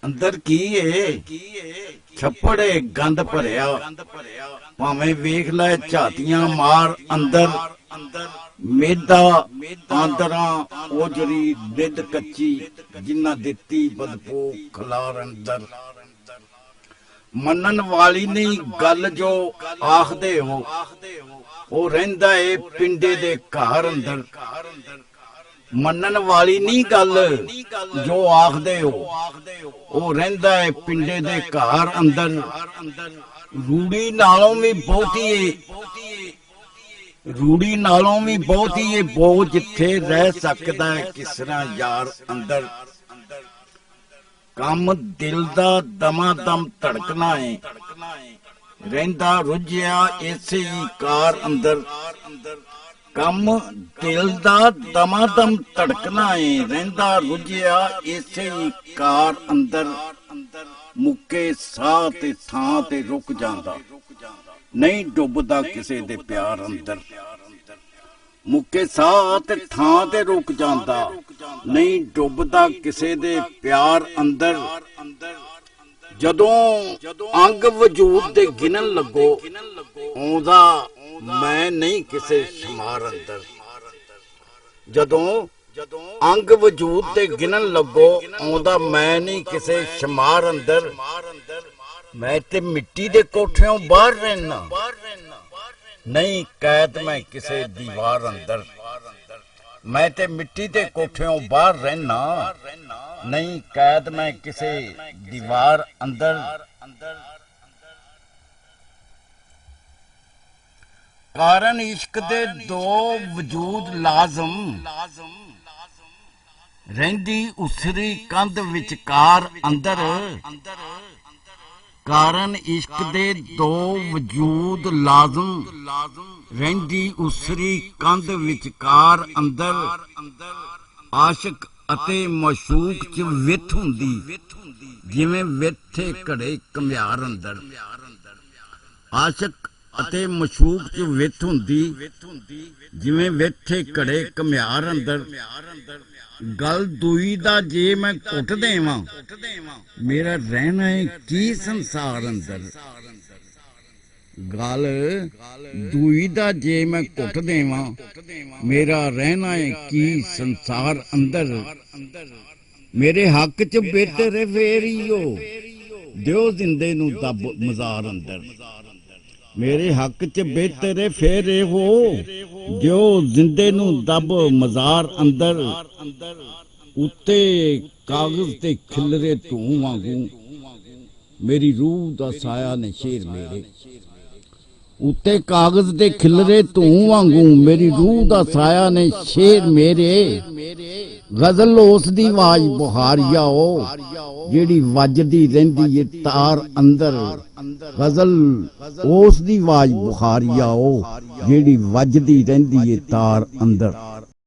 अंदर की है छप्पड़े गंद भरिया भावें वेख लै झातियां मार अंदर मेदा आंदरा ओजरी निद कच्ची जिन्ना दिती बदबू खलार अंदर मनन वाली नहीं गल जो आखदे हो वो रहिंदा है पिंडे दे घर अंदर मनन वाली नहीं गल जो आखदे हो वो रहिंदा है पिंडे दे घर अंदर रूड़ी नालों भी बहुती है रूड़ी नालों भी बहुती है बो जिथे रह सकदा है किस तरह यार अंदर कम दिल दा दमादम धड़कना है रहिंदा रुझिया इसे ही कार अंदर कम दिल दा दमादम धड़कना है रहिंदा रुझिया इसे ही कार अंदर मुक्के साह ते थां ते रुक जांदा नहीं डुबदा किसे दे प्यार अंदर मुक्के साह ते थां ते रुक जांदा नहीं डुबदा किसे दे प्यार अंदर जदों अंग वजूद दे गिनन लगो औंदा मैं नहीं किसे शुमार अंदर जदों अंग वजूद दे गिनन लगो औंदा मैं नहीं किसे शुमार अंदर मैं ते मिट्टी दे कोठियों बाहर रहना नहीं कैद मैं किसे दीवार अंदर मैं ते मिट्टी दे कोठियों बाहर रहना नहीं कैद मैं किसे दीवार अंदर कारण इश्क दे दो वजूद लाजम रहिंदी उसरी कंध विचकार अंदर कारण इश्क दे दो वजूद लाजम रहिंदी उसरी कंध विचकार अंदर आशिक अते मशूक च विथ हुंदी जिवें विथे घड़े घमियार अंदर आशिक अते मशूक च विथ हुंदी जिवें विथे घड़े घमियार अंदर गल दुई दा जे मैं घुट देवां मेरा रहना है की संसार अंदर गल दुई दा जे मैं घुट देवां मेरा रहना है की संसार अंदर मेरे हक च बेहतर फेरियो दियो जिंदे नू दब मजार अंदर मेरे हक च बेहतर फेरे हो जो जिंदे नू दब मजार अंदर उत्ते कागज ते खिलरे धूं वांगू मेरी रूह दा साया ने शेर मेरे उत्ते कागज ते खिलरे धूं वांगू मेरी रूह दा साया ने शेर मेरे गजल उस दी आवाज बुहारिया ओ जेड़ी वजदी रहिंदी है तार अंदर गजल उस दी आवाज बुहारिया ओ जेड़ी वजदी रहिंदी है तार अंदर।